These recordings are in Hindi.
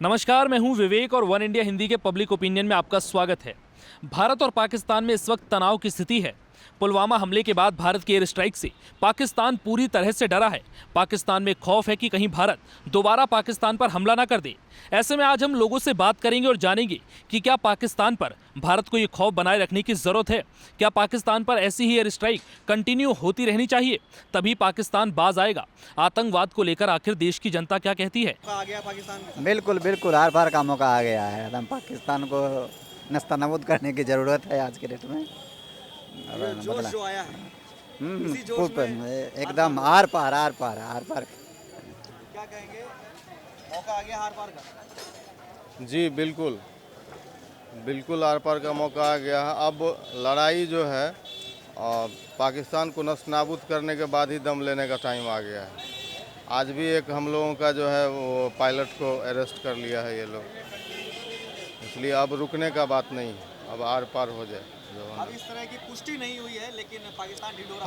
नमस्कार, मैं हूं विवेक और वन इंडिया हिंदी के पब्लिक ओपिनियन में आपका स्वागत है। भारत और पाकिस्तान में इस वक्त तनाव की स्थिति है। पुलवामा हमले के बाद भारत के एयर स्ट्राइक से पाकिस्तान पूरी तरह से डरा है। पाकिस्तान में खौफ है कि कहीं भारत दोबारा पाकिस्तान पर हमला ना कर दे। ऐसे में आज हम लोगों से बात करेंगे और जानेंगे कि क्या पाकिस्तान पर भारत को ये खौफ बनाए रखने की जरूरत है। क्या पाकिस्तान पर ऐसी ही एयर स्ट्राइक कंटिन्यू होती रहनी चाहिए, तभी पाकिस्तान बाज आएगा। आतंकवाद को लेकर आखिर देश की जनता क्या कहती है। आ गया पाकिस्तान। बिल्कुल बिल्कुल हर बार का मौका आ गया है। एकदम पाकिस्तान को नस्तनाबूद करने की ज़रूरत है आज के डेट में। ये जोश जो आया है इसी जोश खूब में एकदम आर पार क्या कहेंगे, मौका आ गया हार पार का। जी बिल्कुल बिल्कुल आर पार का मौका आ गया है। अब लड़ाई जो है पाकिस्तान को नस्तानाबूद करने के बाद ही दम लेने का टाइम आ गया है। आज भी एक हम लोगों का जो है वो पायलट को अरेस्ट कर लिया है ये लोग, इसलिए अब रुकने का बात नहीं है, अब आर पार हो जाए। अब इस तरह की पुष्टि नहीं हुई है, लेकिन पाकिस्तान ढिंढोरा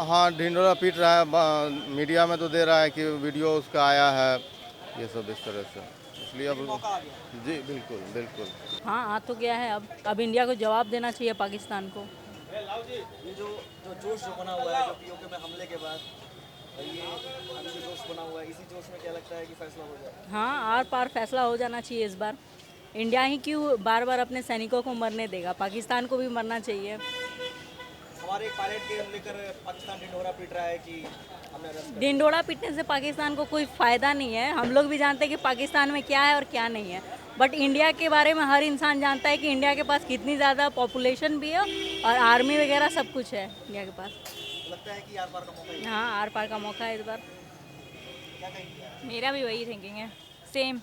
हाँ ढिंढोरा पीट रहा है। मीडिया में तो दे रहा है कि वीडियो उसका आया है, ये सब इस तरह से, इसलिए अब मौका आ गया। जी बिल्कुल बिल्कुल हाँ आ तो गया है। अब इंडिया को जवाब देना चाहिए पाकिस्तान को। ये जो जोश जो बना हुआ है, जो पीओके में हमले के बाद ये अभी जो जोश बना हुआ है, इसी जोश में क्या लगता है कि फैसला हो जाए। हाँ आर पार फैसला हो जाना चाहिए इस बार। इंडिया ही क्यों बार बार अपने सैनिकों को मरने देगा, पाकिस्तान को भी मरना चाहिए। हमारे एक पायलट के लेकर पाकिस्तान ढिंढोरा पीट रहा है कि हमने arrest कर ढिंढोरा पीटने से पाकिस्तान को कोई फ़ायदा नहीं है। हम लोग भी जानते हैं कि पाकिस्तान में क्या है और क्या नहीं है, बट इंडिया के बारे में हर इंसान जानता है कि इंडिया के पास कितनी ज़्यादा पॉपुलेशन भी है और आर्मी वगैरह सब कुछ है इंडिया के पास। लगता है कि आर पार का मौका है। हाँ आर पार का मौका है इस बार। क्या कहेंगे, मेरा भी वही थिंकिंग है, सेम।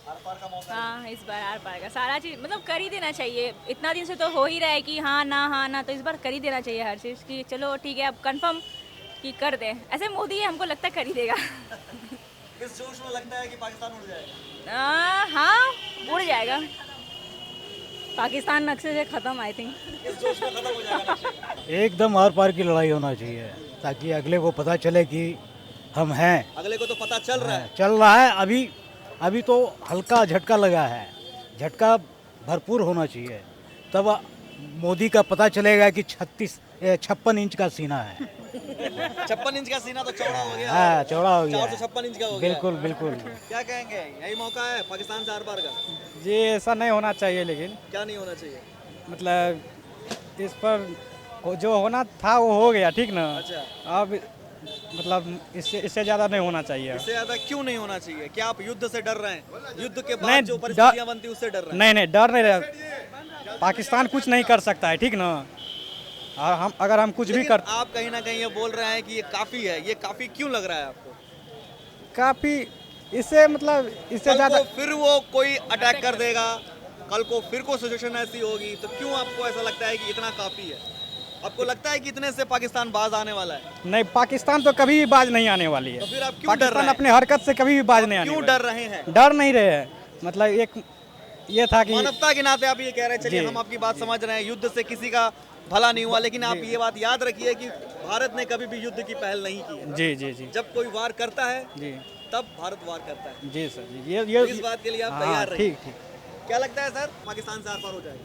आर पार का मौका है। हाँ इस बार आर पार का सारा चीज़ मतलब कर ही देना चाहिए। इतना दिन से तो हो ही रहा है कि हाँ ना, तो इस बार कर ही देना चाहिए हर चीज़ की। चलो ठीक है, अब कंफर्म कि कर दें। ऐसे मोदी हमको लगता है कर ही देगा। इस जोश में लगता है कि पाकिस्तान उड़ जाएगा। हाँ उड़ जाएगा। पाकिस्तान नक्शे से ख़त्म आई थिंक। इस जोश में खत्म हो जाएगा नक्शे। एकदम आर पार की लड़ाई होना चाहिए, ताकि अगले को पता चले कि हम हैं। अगले को तो पता चल रहा है। चल रहा है, अभी तो हल्का झटका लगा है, झटका भरपूर होना चाहिए, तब मोदी का पता चलेगा कि 56 इंच का सीना है। 56 इंच का सीना तो चौड़ा हो गया। हाँ चौड़ा हो गया, 456 इंच का हो गया। बिल्कुल बिल्कुल। क्या कहेंगे, यही मौका है पाकिस्तान से आर पार का। जी ऐसा नहीं होना चाहिए, लेकिन क्या नहीं होना चाहिए। मतलब इस पर जो होना था वो हो गया, ठीक ना। अच्छा, अब मतलब इससे ज़्यादा नहीं होना चाहिए। इससे ज्यादा क्यों नहीं होना चाहिए? क्या आप युद्ध से डर रहे हैं? युद्ध के नहीं, बाद जो परिस्थितियां बनती उससे डर रहे हैं? नहीं डर नहीं रहे। पाकिस्तान कुछ नहीं कर सकता है, ठीक ना। और अगर हम कुछ भी लेकिन कर, आप कहीं ना कहीं ये बोल रहे हैं कि ये काफी है। ये काफी क्यों लग रहा है आपको? काफ़ी इससे मतलब इससे कल ज़्यादा को फिर वो कोई अटैक कर देगा, कल को फिर को सिचुएशन ऐसी होगी, तो क्यों आपको ऐसा लगता है कि इतना काफी है? आपको लगता है कि इतने से पाकिस्तान बाज आने वाला है? नहीं, पाकिस्तान तो कभी भी बाज नहीं आने वाली है। तो फिर आप क्यों डर रहे पाकिस्तान हैं? अपने हरकत से कभी भी बाज नहीं आने क्यों वाली। डर रहे हैं? डर नहीं रहे हैं, मतलब एक ये था कि मानवता के नाते आप ये कह रहे हैं। चलिए जी। हम आपकी बात समझ रहे हैं, युद्ध से किसी का भला नहीं हुआ, लेकिन आप ये बात याद रखिए कि भारत ने कभी भी युद्ध की पहल नहीं की है। जी जी जी जब कोई वार करता है जी तब भारत वार करता है। जी सर जी, तो ये इस बात के लिए आप हाँ, तैयार रहिए। ठीक ठीक। क्या लगता है सर, पाकिस्तान से आर पार हो जाएगा?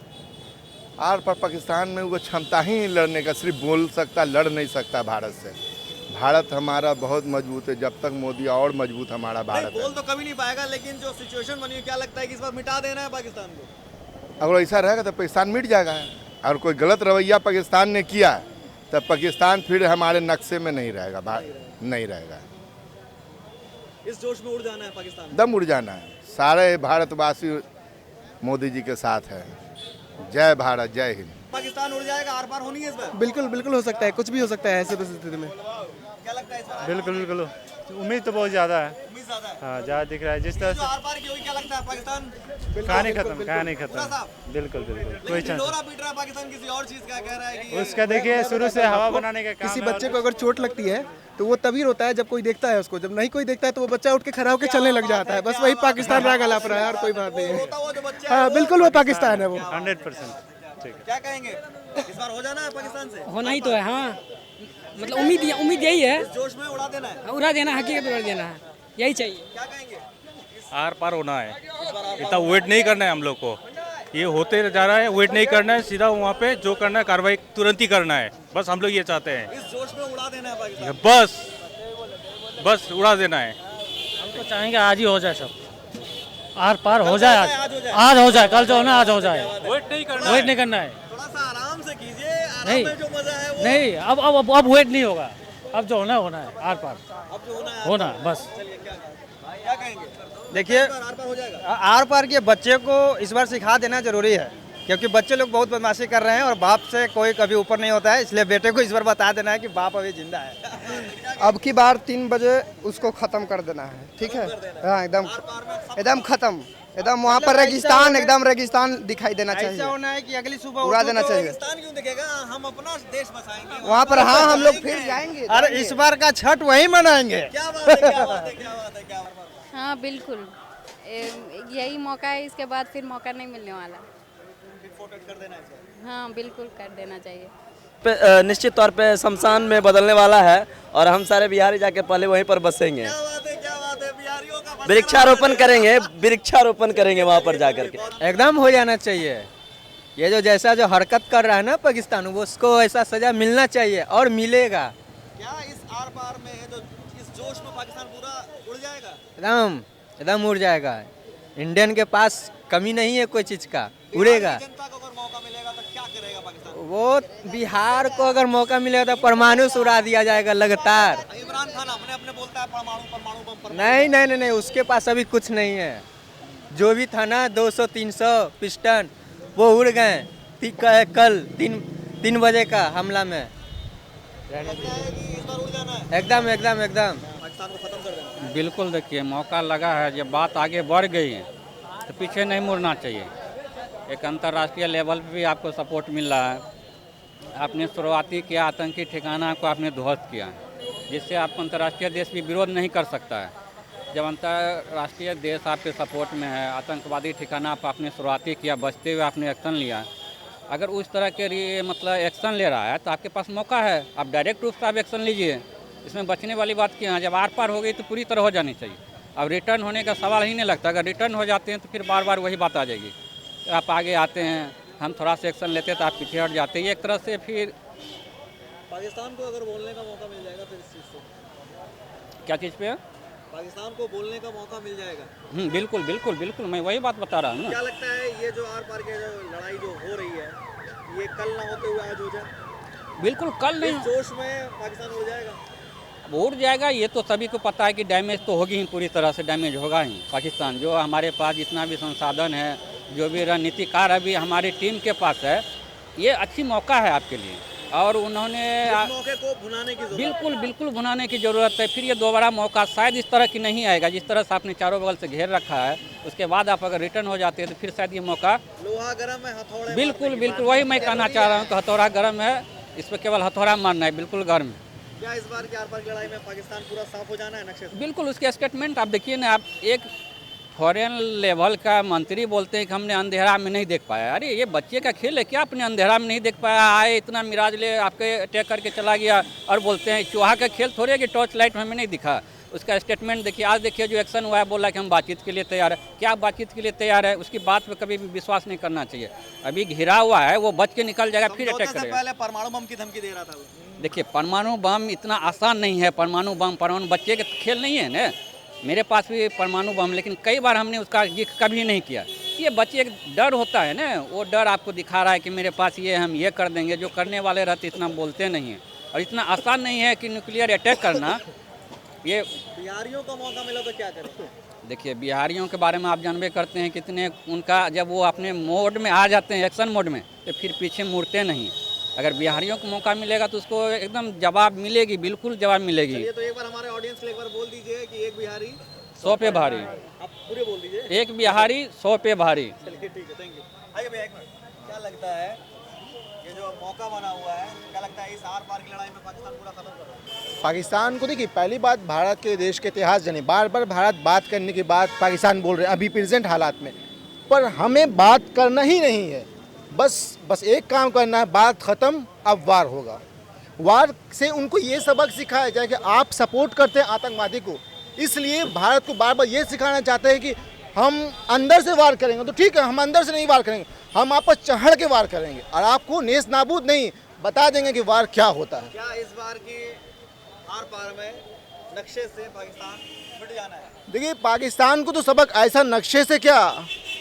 आर पार पाकिस्तान में वो क्षमता ही लड़ने का, सिर्फ बोल सकता, लड़ नहीं सकता भारत से। भारत हमारा बहुत मजबूत है, जब तक मोदी और मजबूत हमारा नहीं, भारत बोल है। तो कभी नहीं पाएगा, लेकिन जो सिचुएशन बनी है, क्या लगता है कि इस बार मिटा देना है पाकिस्तान को? अगर ऐसा रहेगा तो पाकिस्तान मिट जाएगा। और कोई गलत रवैया पाकिस्तान ने किया तब पाकिस्तान फिर हमारे नक्शे में नहीं रहेगा, नहीं रहेगा। इस जोश में उड़ जाना है पाकिस्तान। दम उड़ जाना है। सारे भारतवासी मोदी जी के साथ है। जय भारत, जय हिंद। पाकिस्तान उड़ जाएगा, आर पार होनी है इस बार। बिल्कुल बिल्कुल हो सकता है, कुछ भी हो सकता है ऐसे परिस्थिति में। क्या लगता है इस बार? बिल्कुल उम्मीद तो बहुत ज़्यादा है। उम्मीद ज्यादा है। हाँ ज़्यादा दिख रहा है जिस ये तरह जो आर पार की होगी, क्या लगता है पाकिस्तान? कहानी पूरा खत्म। साफ। बिल्कुल कोई लेकिन चांस ढिंढोरा पीट रहा है पाकिस्तान किसी और चीज का, कह रहा है कि उसका देखिए शुरू से हवा बनाने का काम किसी है। बच्चे को अगर चोट लगती है तो वो तभी रोता है जब कोई देखता है उसको, जब नहीं कोई देखता है तो वो बच्चा उठ के खड़ा होकर चलने लग जाता है। बस वही पाकिस्तान राग अलाप रहा है और कोई बात नहीं है। रोता हुआ जो बच्चा है, हाँ बिल्कुल वो पाकिस्तान है वो। 100% ठीक है। क्या कहेंगे, इस बार हो जाना है पाकिस्तान से? होना ही तो है। हाँ मतलब उम्मीद यही है, इस जोश में उड़ा देना है। उड़ा देना, हकीकत उड़ा देना है, यही चाहिए। क्या कहेंगे? आर पार होना है। इस इतना वेट नहीं करना है हम लोग को। ये होते जा रहा है, वेट नहीं करना है, सीधा वहाँ पे जो करना है कार्रवाई तुरंत ही करना है। बस हम लोग ये चाहते हैं, इस जोश में उड़ा देना है पाकिस्तान। बस उड़ा देना है। हम तो चाहेंगे आज ही हो जाए, सब आर पार हो जाए, आज हो जाए, कल जो होना आज हो जाए। वेट नहीं करना है। थोड़ा सा आराम से कीजिए, आराम नहीं। में जो मजा है वो नहीं, अब वेट नहीं होगा, अब जो होना है आर पार अब जो होना है होना बस। चलिए क्या कहेंगे? देखिए, आर पार हो जाएगा। आर पार के बच्चे को इस बार सिखा देना जरूरी है, क्योंकि बच्चे लोग बहुत बदमाशी कर रहे हैं और बाप से कोई कभी ऊपर नहीं होता है। इसलिए बेटे को इस बार बता देना है कि बाप अभी जिंदा है। अब की बार 3 बजे उसको खत्म कर देना है, ठीक है? हाँ, एकदम खत्म, एकदम वहाँ पर रेगिस्तान, एकदम रेगिस्तान दिखाई देना ऐसा चाहिए, होना है कि अगली सुबह उड़ा देना चाहिए पाकिस्तान क्यों दिखेगा? हम अपना देश बसाएंगे वहाँ पर। हाँ, हम लोग फिर जाएंगे। अरे इस बार का छठ वहीं मनाएंगे। क्या बात है, क्या बात है, क्या बात है, क्या बात है। हाँ बिल्कुल, यही मौका है, इसके बाद फिर मौका नहीं मिलने वाला। कर देना चाहिए। हाँ बिल्कुल कर देना चाहिए। निश्चित तौर पे शमशान में बदलने वाला है और हम सारे बिहारी जाके पहले वहीं पर बसेंगे। क्या बात है, क्या बात है, बिहारियों का वृक्षारोपण करेंगे वहाँ पर जाकर के। एकदम हो जाना चाहिए। ये जो जैसा जो हरकत कर रहा है ना पाकिस्तान, वो उसको ऐसा सजा मिलना चाहिए और मिलेगा। क्या इस आर पार में जो इस जोश में पाकिस्तान पूरा उड़ जाएगा? एकदम उड़ जाएगा। इंडियन के पास कमी नहीं है कोई चीज़ का, उड़ेगा। जनता को अगर मौका मिलेगा तो क्या करेगा पाकिस्तान? वो बिहार को अगर मौका मिलेगा तो परमाणु से उड़ा दिया जाएगा लगातार। इमरान खान अपने बोलता है परमाणु बम। नहीं, उसके पास अभी कुछ नहीं है। जो भी था ना 200-300 पिस्टन वो उड़ गए कल 3 बजे का हमला में। लगता है कि इस बार उड़ जाना है, एकदम पाकिस्तान को खत्म कर देना। बिल्कुल, देखिए मौका लगा है, जब बात आगे बढ़ गई है तो पीछे नहीं मुड़ना चाहिए। एक अंतर्राष्ट्रीय लेवल पे भी आपको सपोर्ट मिल रहा है। आपने शुरुआती किया, आतंकी ठिकाना को आपने ध्वस्त किया, जिससे आपको अंतर्राष्ट्रीय देश भी विरोध नहीं कर सकता है। जब अंतर्राष्ट्रीय देश आपके सपोर्ट में है, आतंकवादी ठिकाना पर आपने शुरुआती किया, बचते हुए आपने एक्शन लिया, अगर उस तरह के एक्शन ले रहा है तो आपके पास मौका है, आप डायरेक्ट रूप से आप एक्शन लीजिए। इसमें बचने वाली बात क्या है? जब आर पार हो गई तो पूरी तरह हो जानी चाहिए। अब रिटर्न होने का सवाल ही नहीं लगता। अगर रिटर्न हो जाते हैं तो फिर बार बार वही बात आ जाएगी। आप आगे आते हैं, हम थोड़ा सा एक्शन लेते हैं तो आप पीछे हट जाते हैं। एक तरह से फिर पाकिस्तान को अगर बोलने का मौका मिल जाएगा फिर इस चीज़ से, क्या चीज़ पे है? पाकिस्तान को बोलने का मौका मिल जाएगा। बिल्कुल, मैं वही बात बता रहा हूँ ना। क्या लगता है ये जो आर पार की जो लड़ाई जो हो रही है, ये कल ना होते हुए आज हो जाए? बिल्कुल कल नहीं, इस जोश में पाकिस्तान उड़ जाएगा। उड़ जाएगा, ये तो सभी को पता है कि डैमेज तो होगी ही, पूरी तरह से डैमेज होगा ही। पाकिस्तान जो हमारे पास जितना भी संसाधन है, जो भी रणनीतिकार अभी हमारी टीम के पास है, ये अच्छी मौका है आपके लिए। और उन्होंने मौके को भुनाने की जरूरत बिल्कुल भुनाने की ज़रूरत है। फिर ये दोबारा मौका शायद इस तरह की नहीं आएगा, जिस तरह से आपने चारों बगल से घेर रखा है। उसके बाद आप अगर रिटर्न हो जाते हैं तो फिर शायद ये मौका लोहा गर्म है, हथौड़े बिल्कुल वही मैं कहना चाह रहा हूँ कि हथौड़ा गर्म है, इस पर केवल हथौड़ा मारना है, बिल्कुल गर्म है। क्या इस बार की आर पार की लड़ाई में पाकिस्तान पूरा साफ हो जाना है नक्शे से? बिल्कुल, उसके स्टेटमेंट आप देखिए ना। आप एक फॉरेन लेवल का मंत्री बोलते हैं कि हमने अंधेरा में नहीं देख पाया। अरे ये बच्चे का खेल है क्या? अपने अंधेरा में नहीं देख पाया, आए इतना मिराज ले आपके अटैक करके चला गया और बोलते हैं चूहा का खेल थोड़े कि टॉर्च लाइट हमें नहीं दिखा। उसका स्टेटमेंट देखिए, आज देखिए जो एक्शन हुआ है, बोला कि हम बातचीत के लिए तैयार है। क्या बातचीत के लिए तैयार है? उसकी बात पे कभी भी विश्वास नहीं करना चाहिए। अभी घिरा हुआ है, वो बच के निकल जाएगा, फिर अटैक करेगा। पहले परमाणु बम की धमकी दे रहा था। देखिए, परमाणु बम इतना आसान नहीं है। परमाणु बच्चे के खेल नहीं है ना। मेरे पास भी परमाणु बम, लेकिन कई बार हमने उसका जिक्र कभी नहीं किया। ये बच्चे एक डर होता है ना, वो डर आपको दिखा रहा है कि मेरे पास ये, हम ये कर देंगे। जो करने वाले रहते इतना बोलते नहीं हैं। और इतना आसान नहीं है कि न्यूक्लियर अटैक करना। ये बिहारियों को मौका मिला तो क्या करें? देखिए, बिहारियों के बारे में आप जानबे करते हैं कितने उनका, जब वो अपने मोड में आ जाते हैं, एक्शन मोड में, तो फिर पीछे मुड़ते नहीं। अगर बिहारियों को मौका मिलेगा तो उसको एकदम जवाब मिलेगी, बिल्कुल जवाब मिलेगी। चलिए तो एक बार हमारे ऑडियंस के लिए एक बार बोल दीजिए कि एक बिहारी 100 पे भारी। आप पूरे बोल दीजिए। एक बिहारी 100 पे भारी। चलिए ठीक है, थैंक यू। आइए भैया एक मिनट, क्या लगता है ये जो मौका बना हुआ है, क्या लगता है इस आर पार की लड़ाई में पाकिस्तान पूरा खत्म करेगा? पाकिस्तान को देखिए, पहली बात भारत के देश के इतिहास जाने, बार बार भारत बात करने के बाद पाकिस्तान बोल रहे हैं अभी प्रेजेंट हालात में, पर हमें बात करना ही नहीं है। बस एक काम करना है, बात ख़त्म, अब वार होगा। वार से उनको ये सबक सिखाया जाए कि आप सपोर्ट करते हैं आतंकवादी को, इसलिए भारत को बार बार ये सिखाना चाहते हैं कि हम अंदर से वार करेंगे तो ठीक है, हम अंदर से नहीं वार करेंगे, हम आप पर चढ़ के वार करेंगे और आपको नेस नाबूद नहीं बता देंगे कि वार क्या होता है। क्या इस बार की आर पार में नक्शे से पाकिस्तान मिट जाना है? देखिए, पाकिस्तान को तो सबक ऐसा नक्शे से क्या,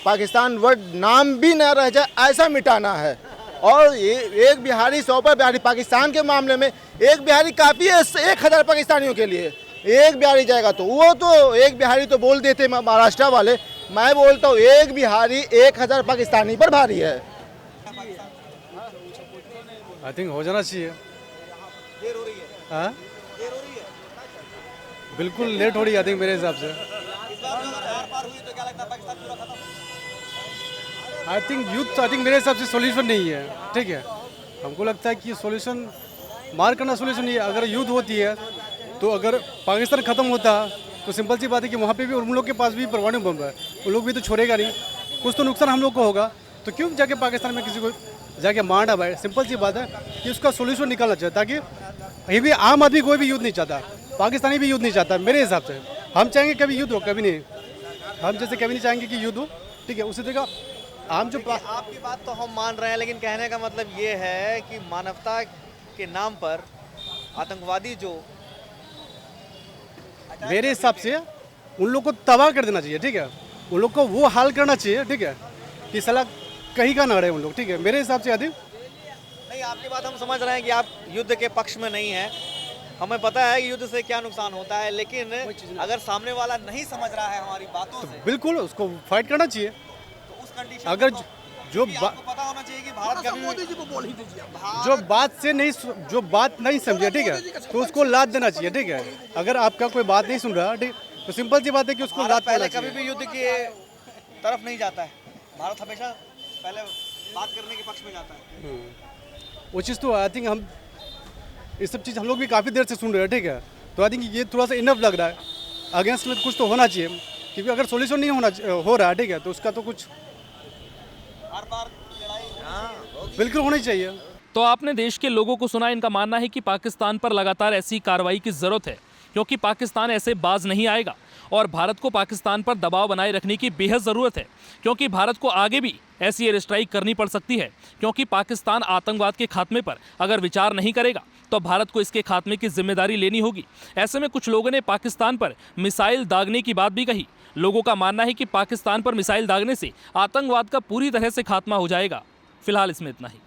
पाकिस्तान वर्ड नाम भी न रह जाए ऐसा मिटाना है। और ये एक बिहारी 100 पर बिहारी, पाकिस्तान के मामले में एक बिहारी काफ़ी है 1000 पाकिस्तानियों के लिए। एक बिहारी जाएगा तो वो तो एक बिहारी तो बोल देते महाराष्ट्र वाले, मैं बोलता हूँ एक बिहारी 1000 पाकिस्तानी पर भारी है। आई थिंक हो जाना चाहिए। देर हो रही है? हाँ, देर हो रही है? बिल्कुल लेट हो रही है आई थिंक मेरे हिसाब से। इस बार अगर आर पार हुई तो क्या लगता है पाकिस्तान पूरा खत्म? आई थिंक मेरे हिसाब से सॉल्यूशन नहीं है, ठीक है। हमको लगता है कि सॉल्यूशन मार करना सॉल्यूशन नहीं है। अगर युद्ध होती है तो अगर पाकिस्तान ख़त्म होता तो सिंपल सी बात है कि वहाँ पे भी उन लोग के पास भी परमाणु बम है, उन लोग भी तो छोड़ेगा नहीं, कुछ तो नुकसान हम लोग को होगा। तो क्यों जाके पाकिस्तान में किसी को जाके मार ना पाए। सिंपल सी बात है कि उसका सोल्यूशन निकालना चाहिए, ताकि कहीं भी आम आदमी कोई भी युद्ध नहीं चाहता, पाकिस्तानी भी युद्ध नहीं चाहता। मेरे हिसाब से हम चाहेंगे कभी युद्ध हो, कभी नहीं। हम जैसे कभी नहीं चाहेंगे कि युद्ध हो, ठीक है। उसी तरह आम जो आपकी बात तो हम मान रहे हैं, लेकिन कहने का मतलब ये है कि मानवता के नाम पर आतंकवादी जो मेरे हिसाब से उन लोग को तबाह कर देना चाहिए, ठीक है। उन लोग को वो हाल करना चाहिए, ठीक है, कि साला कहीं का ना रहे उन लोग, ठीक है। मेरे हिसाब से अधिक नहीं, आपकी बात हम समझ रहे हैं कि आप युद्ध के पक्ष में नहीं हैं, हमें पता है कि युद्ध से क्या नुकसान होता है, लेकिन अगर सामने वाला नहीं समझ रहा है हमारी बातों से, बिल्कुल उसको फाइट करना चाहिए। तो उस कंडीशन अगर जो आपको पता होना चाहिए कि भारत कभी मोदी जी को बोल ही दीजिए, जो बात नहीं समझे, ठीक है, तो उसको लाद देना चाहिए, ठीक है। अगर आपका कोई बात नहीं सुन रहा, ठीक, तो सिंपल सी बात है कि उसको लाद पहले कभी भी युद्ध की तरफ नहीं जाता है। भारत हमेशा पहले बात करने के पक्ष में जाता है। वो चीज़ तो आई थिंक हम ये सब चीज़ हम लोग भी काफ़ी देर से सुन रहे हैं, ठीक है। तो आई थिंक ये थोड़ा सा इनफ लग रहा है। अगेंस्ट में कुछ तो होना चाहिए, क्योंकि अगर सॉल्यूशन नहीं हो रहा है, ठीक है, तो उसका तो कुछ हर बार लड़ाई बिल्कुल होनी चाहिए। तो आपने देश के लोगों को सुना। इनका मानना है कि पाकिस्तान पर लगातार ऐसी कार्रवाई की जरूरत है, क्योंकि पाकिस्तान ऐसे बाज नहीं आएगा और भारत को पाकिस्तान पर दबाव बनाए रखने की बेहद ज़रूरत है, क्योंकि भारत को आगे भी ऐसी एयर स्ट्राइक करनी पड़ सकती है, क्योंकि पाकिस्तान आतंकवाद के खात्मे पर अगर विचार नहीं करेगा तो भारत को इसके खात्मे की जिम्मेदारी लेनी होगी। ऐसे में कुछ लोगों ने पाकिस्तान पर मिसाइल दागने की बात भी कही। लोगों का मानना है कि पाकिस्तान पर मिसाइल दागने से आतंकवाद का पूरी तरह से खात्मा हो जाएगा। फिलहाल इसमें इतना ही।